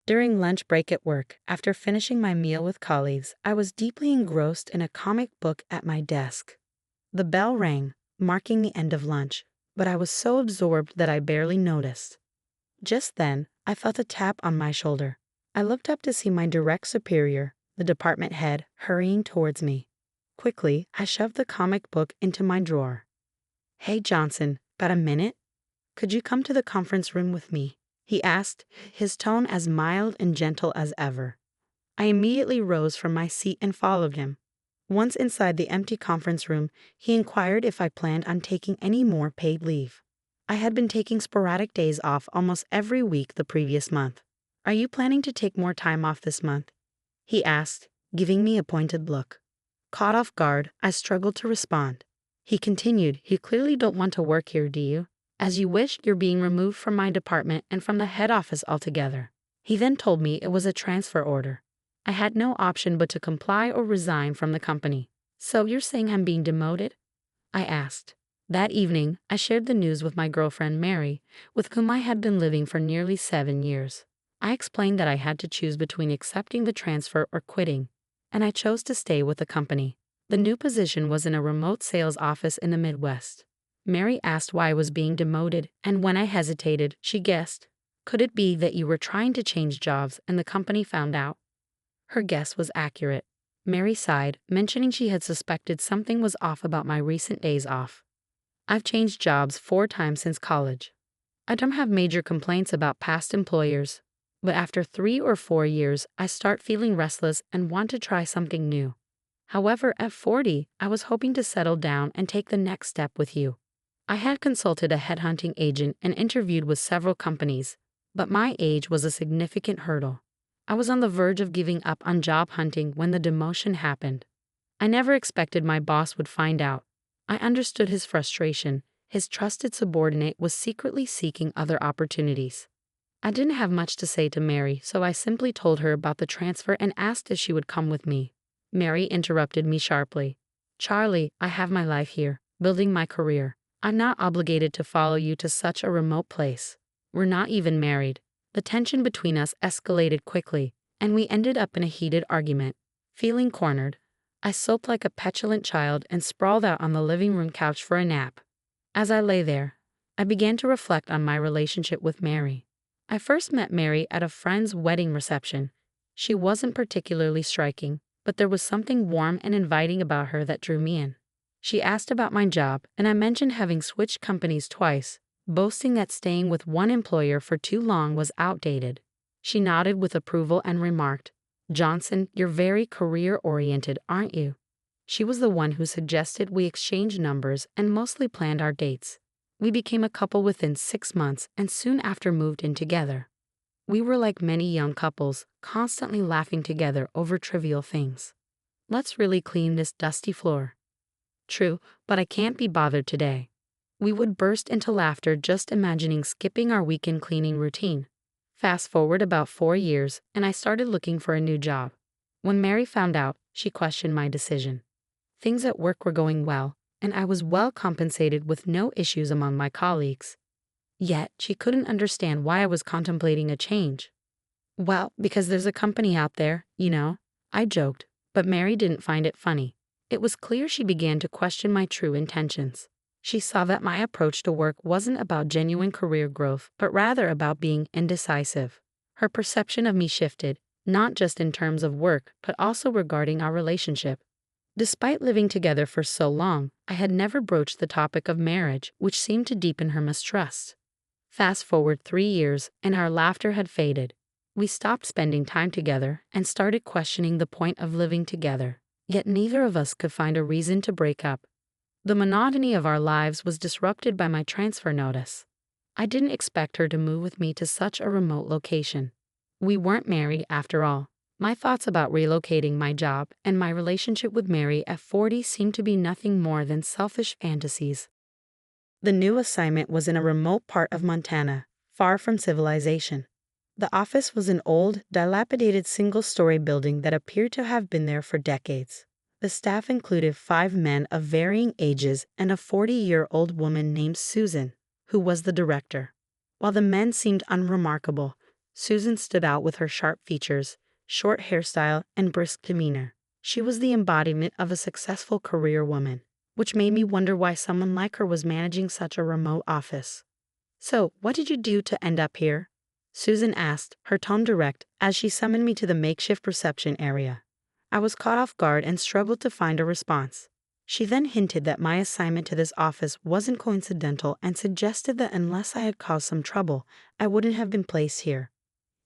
During lunch break at work, after finishing my meal with colleagues, I was deeply engrossed in a comic book at my desk. The bell rang, marking the end of lunch, but I was so absorbed that I barely noticed. Just then, I felt a tap on my shoulder. I looked up to see my direct superior, the department head, hurrying towards me. Quickly, I shoved the comic book into my drawer. "Hey Johnson, got a minute? Could you come to the conference room with me?" he asked, his tone as mild and gentle as ever. I immediately rose from my seat and followed him. Once inside the empty conference room, he inquired if I planned on taking any more paid leave. I had been taking sporadic days off almost every week the previous month. "Are you planning to take more time off this month?" he asked, giving me a pointed look. Caught off guard, I struggled to respond. He continued, "You clearly don't want to work here, do you? As you wish, you're being removed from my department and from the head office altogether." He then told me it was a transfer order. I had no option but to comply or resign from the company. "So you're saying I'm being demoted?" I asked. That evening, I shared the news with my girlfriend Mary, with whom I had been living for nearly 7 years. I explained that I had to choose between accepting the transfer or quitting, and I chose to stay with the company. The new position was in a remote sales office in the Midwest. Mary asked why I was being demoted, and when I hesitated, she guessed. "Could it be that you were trying to change jobs and the company found out?" Her guess was accurate. Mary sighed, mentioning she had suspected something was off about my recent days off. "I've changed jobs 4 times since college. I don't have major complaints about past employers, but after 3 or 4 years, I start feeling restless and want to try something new. However, at 40, I was hoping to settle down and take the next step with you." I had consulted a headhunting agent and interviewed with several companies, but my age was a significant hurdle. I was on the verge of giving up on job hunting when the demotion happened. I never expected my boss would find out. I understood his frustration. His trusted subordinate was secretly seeking other opportunities. I didn't have much to say to Mary, so I simply told her about the transfer and asked if she would come with me. Mary interrupted me sharply. "Charlie, I have my life here, building my career. I'm not obligated to follow you to such a remote place. We're not even married." The tension between us escalated quickly, and we ended up in a heated argument. Feeling cornered, I sulked like a petulant child and sprawled out on the living room couch for a nap. As I lay there, I began to reflect on my relationship with Mary. I first met Mary at a friend's wedding reception. She wasn't particularly striking, but there was something warm and inviting about her that drew me in. She asked about my job, and I mentioned having switched companies twice, boasting that staying with one employer for too long was outdated. She nodded with approval and remarked, "Johnson, you're very career-oriented, aren't you?" She was the one who suggested we exchange numbers and mostly planned our dates. We became a couple within 6 months and soon after moved in together. We were like many young couples, constantly laughing together over trivial things. "Let's really clean this dusty floor." "True, but I can't be bothered today." We would burst into laughter just imagining skipping our weekend cleaning routine. Fast forward about 4 years, and I started looking for a new job. When Mary found out, she questioned my decision. Things at work were going well, and I was well compensated with no issues among my colleagues. Yet, she couldn't understand why I was contemplating a change. "Well, because there's a company out there, you know," I joked, but Mary didn't find it funny. It was clear she began to question my true intentions. She saw that my approach to work wasn't about genuine career growth, but rather about being indecisive. Her perception of me shifted, not just in terms of work, but also regarding our relationship. Despite living together for so long, I had never broached the topic of marriage, which seemed to deepen her mistrust. Fast forward 3 years, and our laughter had faded. We stopped spending time together and started questioning the point of living together. Yet neither of us could find a reason to break up. The monotony of our lives was disrupted by my transfer notice. I didn't expect her to move with me to such a remote location. We weren't married after all. My thoughts about relocating my job and my relationship with Mary at 40 seemed to be nothing more than selfish fantasies. The new assignment was in a remote part of Montana, far from civilization. The office was an old, dilapidated single-story building that appeared to have been there for decades. The staff included 5 men of varying ages and a 40-year-old woman named Susan, who was the director. While the men seemed unremarkable, Susan stood out with her sharp features, short hairstyle, and brisk demeanor. She was the embodiment of a successful career woman, which made me wonder why someone like her was managing such a remote office. "So, what did you do to end up here?" Susan asked, her tone direct, as she summoned me to the makeshift reception area. I was caught off guard and struggled to find a response. She then hinted that my assignment to this office wasn't coincidental and suggested that unless I had caused some trouble, I wouldn't have been placed here.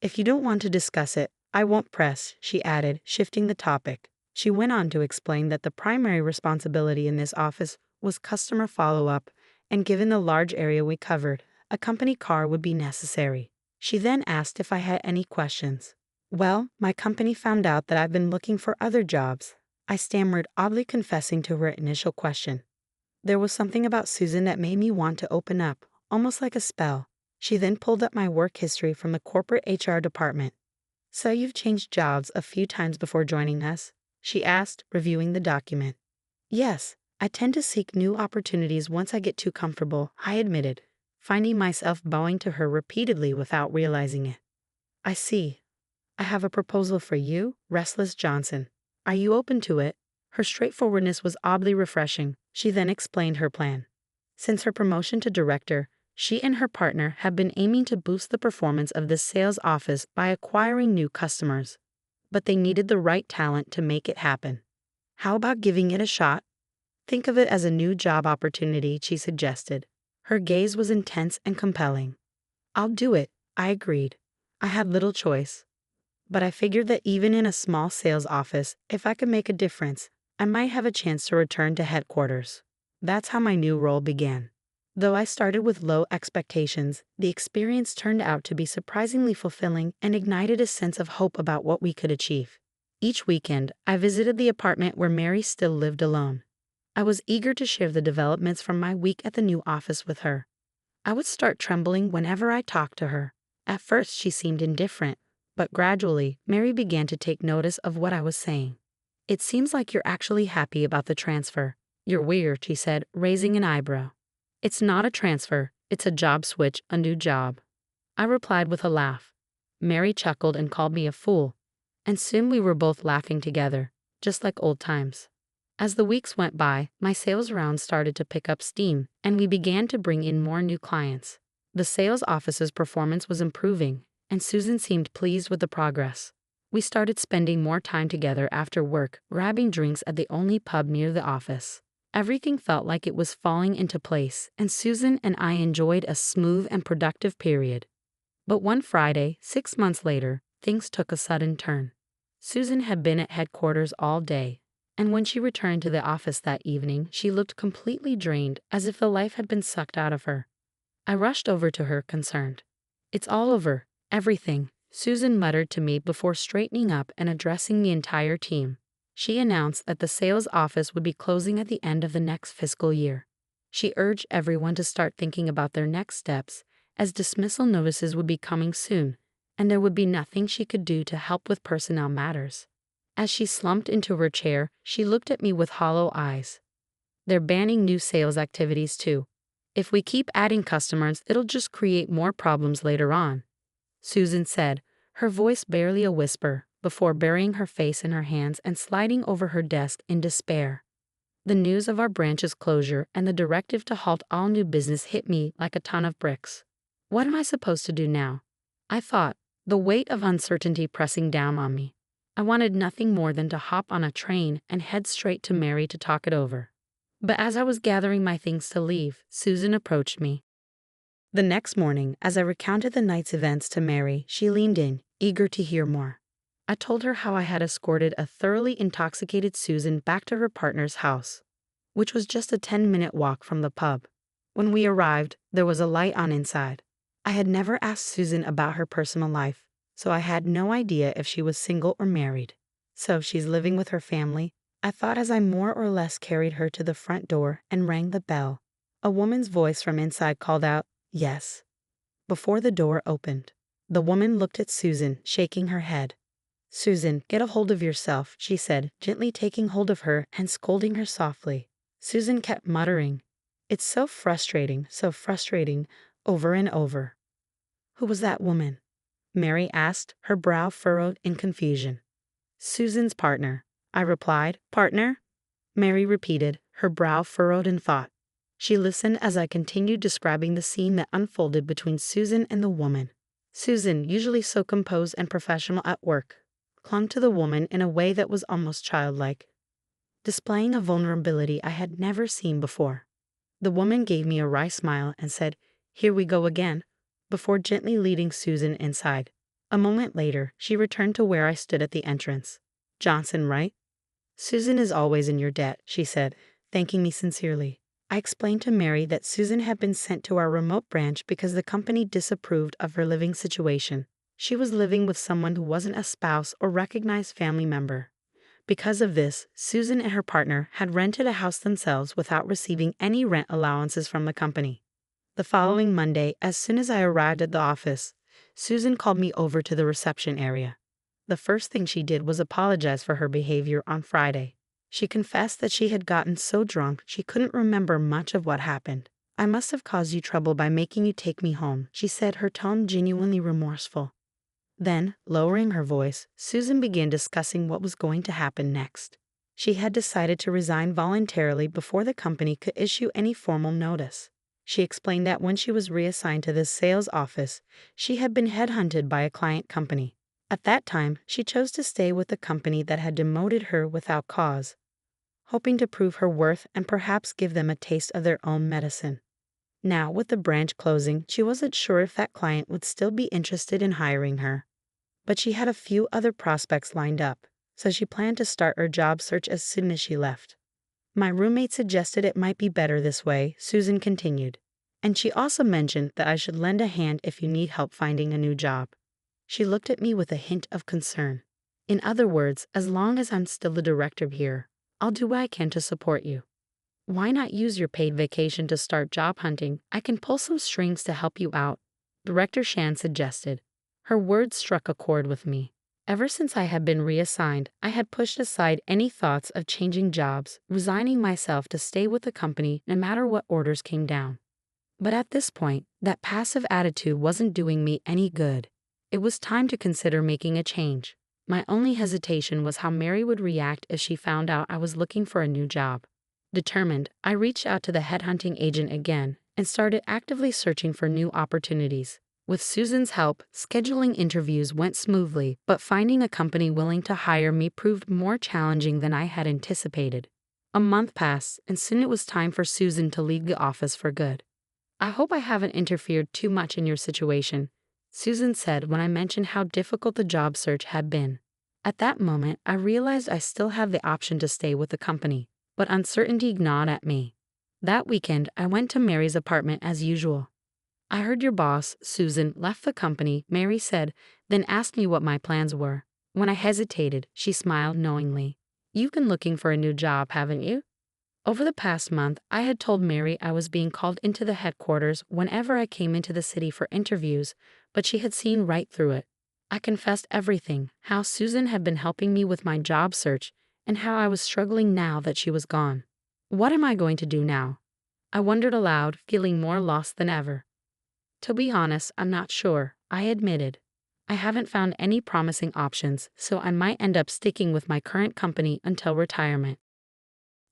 "If you don't want to discuss it, I won't press," she added, shifting the topic. She went on to explain that the primary responsibility in this office was customer follow-up, and given the large area we covered, a company car would be necessary. She then asked if I had any questions. "Well, my company found out that I've been looking for other jobs," I stammered, oddly confessing to her initial question. There was something about Susan that made me want to open up, almost like a spell. She then pulled up my work history from the corporate HR department. "So you've changed jobs a few times before joining us?" she asked, reviewing the document. "Yes, I tend to seek new opportunities once I get too comfortable," I admitted, finding myself bowing to her repeatedly without realizing it. "I see. I have a proposal for you, Restless Johnson. Are you open to it?" Her straightforwardness was oddly refreshing. She then explained her plan. Since her promotion to director, she and her partner have been aiming to boost the performance of this sales office by acquiring new customers. But they needed the right talent to make it happen. "How about giving it a shot? Think of it as a new job opportunity," she suggested. Her gaze was intense and compelling. "I'll do it," I agreed. I had little choice. But I figured that even in a small sales office, if I could make a difference, I might have a chance to return to headquarters. That's how my new role began. Though I started with low expectations, the experience turned out to be surprisingly fulfilling and ignited a sense of hope about what we could achieve. Each weekend, I visited the apartment where Mary still lived alone. I was eager to share the developments from my week at the new office with her. I would start trembling whenever I talked to her. At first, she seemed indifferent, but gradually, Mary began to take notice of what I was saying. "It seems like you're actually happy about the transfer. You're weird," she said, raising an eyebrow. "It's not a transfer, it's a job switch, a new job," I replied with a laugh. Mary chuckled and called me a fool, and soon we were both laughing together, just like old times. As the weeks went by, my sales rounds started to pick up steam, and we began to bring in more new clients. The sales office's performance was improving, and Susan seemed pleased with the progress. We started spending more time together after work, grabbing drinks at the only pub near the office. Everything felt like it was falling into place, and Susan and I enjoyed a smooth and productive period. But one Friday, 6 months later, things took a sudden turn. Susan had been at headquarters all day, and when she returned to the office that evening, she looked completely drained, as if the life had been sucked out of her. I rushed over to her, concerned. "It's all over, everything," Susan muttered to me before straightening up and addressing the entire team. She announced that the sales office would be closing at the end of the next fiscal year. She urged everyone to start thinking about their next steps, as dismissal notices would be coming soon, and there would be nothing she could do to help with personnel matters. As she slumped into her chair, she looked at me with hollow eyes. "They're banning new sales activities too. If we keep adding customers, it'll just create more problems later on," Susan said, her voice barely a whisper, before burying her face in her hands and sliding over her desk in despair. The news of our branch's closure and the directive to halt all new business hit me like a ton of bricks. What am I supposed to do now? I thought, the weight of uncertainty pressing down on me. I wanted nothing more than to hop on a train and head straight to Mary to talk it over. But as I was gathering my things to leave, Susan approached me. The next morning, as I recounted the night's events to Mary, she leaned in, eager to hear more. I told her how I had escorted a thoroughly intoxicated Susan back to her partner's house, which was just a 10-minute walk from the pub. When we arrived, there was a light on inside. I had never asked Susan about her personal life, so I had no idea if she was single or married. "So she's living with her family?" I thought as I more or less carried her to the front door and rang the bell. A woman's voice from inside called out, "Yes," before the door opened. The woman looked at Susan, shaking her head. "Susan, get a hold of yourself," she said, gently taking hold of her and scolding her softly. Susan kept muttering, "It's so frustrating," over and over. Who was that woman? Mary asked, her brow furrowed in confusion. Susan's partner, I replied. Partner? Mary repeated, her brow furrowed in thought. She listened as I continued describing the scene that unfolded between Susan and the woman. Susan, usually so composed and professional at work, clung to the woman in a way that was almost childlike, displaying a vulnerability I had never seen before. The woman gave me a wry smile and said, "Here we go again," before gently leading Susan inside. A moment later, she returned to where I stood at the entrance. "Johnson, right? Susan is always in your debt," she said, thanking me sincerely. I explained to Mary that Susan had been sent to our remote branch because the company disapproved of her living situation. She was living with someone who wasn't a spouse or recognized family member. Because of this, Susan and her partner had rented a house themselves without receiving any rent allowances from the company. The following Monday, as soon as I arrived at the office, Susan called me over to the reception area. The first thing she did was apologize for her behavior on Friday. She confessed that she had gotten so drunk she couldn't remember much of what happened. "I must have caused you trouble by making you take me home," she said, her tone genuinely remorseful. Then, lowering her voice, Susan began discussing what was going to happen next. She had decided to resign voluntarily before the company could issue any formal notice. She explained that when she was reassigned to this sales office, she had been headhunted by a client company. At that time, she chose to stay with the company that had demoted her without cause, hoping to prove her worth and perhaps give them a taste of their own medicine. Now, with the branch closing, she wasn't sure if that client would still be interested in hiring her. But she had a few other prospects lined up, so she planned to start her job search as soon as she left. "My roommate suggested it might be better this way," Susan continued. "And she also mentioned that I should lend a hand if you need help finding a new job." She looked at me with a hint of concern. "In other words, as long as I'm still the director here, I'll do what I can to support you. Why not use your paid vacation to start job hunting? I can pull some strings to help you out," Director Shan suggested. Her words struck a chord with me. Ever since I had been reassigned, I had pushed aside any thoughts of changing jobs, resigning myself to stay with the company no matter what orders came down. But at this point, that passive attitude wasn't doing me any good. It was time to consider making a change. My only hesitation was how Mary would react if she found out I was looking for a new job. Determined, I reached out to the headhunting agent again and started actively searching for new opportunities. With Susan's help, scheduling interviews went smoothly, but finding a company willing to hire me proved more challenging than I had anticipated. A month passed, and soon it was time for Susan to leave the office for good. "I hope I haven't interfered too much in your situation," Susan said when I mentioned how difficult the job search had been. At that moment, I realized I still had the option to stay with the company, but uncertainty gnawed at me. That weekend, I went to Mary's apartment as usual. "I heard your boss, Susan, left the company," Mary said, then asked me what my plans were. When I hesitated, she smiled knowingly. "You've been looking for a new job, haven't you?" Over the past month, I had told Mary I was being called into the headquarters whenever I came into the city for interviews, but she had seen right through it. I confessed everything, how Susan had been helping me with my job search, and how I was struggling now that she was gone. What am I going to do now? I wondered aloud, feeling more lost than ever. "To be honest, I'm not sure," I admitted. "I haven't found any promising options, so I might end up sticking with my current company until retirement."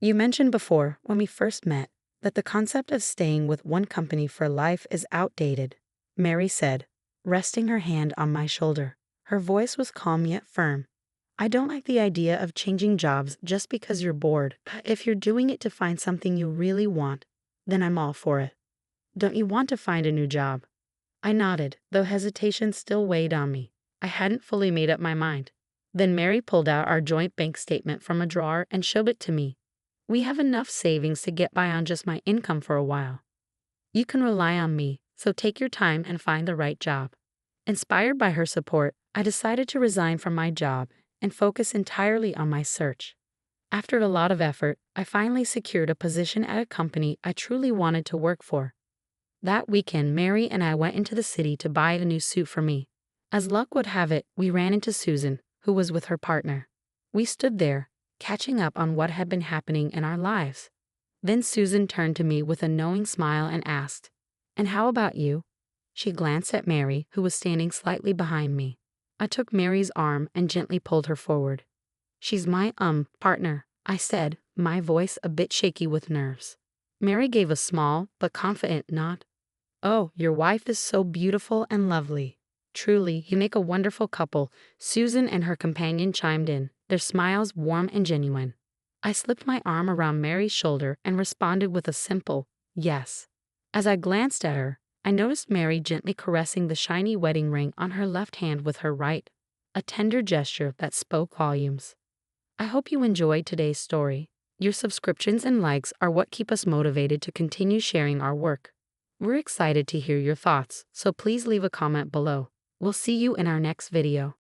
"You mentioned before, when we first met, that the concept of staying with one company for life is outdated," Mary said, resting her hand on my shoulder. Her voice was calm yet firm. "I don't like the idea of changing jobs just because you're bored, but if you're doing it to find something you really want, then I'm all for it. Don't you want to find a new job?" I nodded, though hesitation still weighed on me. I hadn't fully made up my mind. Then Mary pulled out our joint bank statement from a drawer and showed it to me. "We have enough savings to get by on just my income for a while. You can rely on me, so take your time and find the right job." Inspired by her support, I decided to resign from my job and focus entirely on my search. After a lot of effort, I finally secured a position at a company I truly wanted to work for. That weekend, Mary and I went into the city to buy a new suit for me. As luck would have it, we ran into Susan, who was with her partner. We stood there, catching up on what had been happening in our lives. Then Susan turned to me with a knowing smile and asked, "And how about you? She glanced at Mary, who was standing slightly behind me. I took Mary's arm and gently pulled her forward. "She's my, partner," I said, my voice a bit shaky with nerves. Mary gave a small but confident nod. "Oh, your wife is so beautiful and lovely. Truly, you make a wonderful couple," Susan and her companion chimed in, their smiles warm and genuine. I slipped my arm around Mary's shoulder and responded with a simple, "Yes." As I glanced at her, I noticed Mary gently caressing the shiny wedding ring on her left hand with her right, a tender gesture that spoke volumes. I hope you enjoyed today's story. Your subscriptions and likes are what keep us motivated to continue sharing our work. We're excited to hear your thoughts, so please leave a comment below. We'll see you in our next video.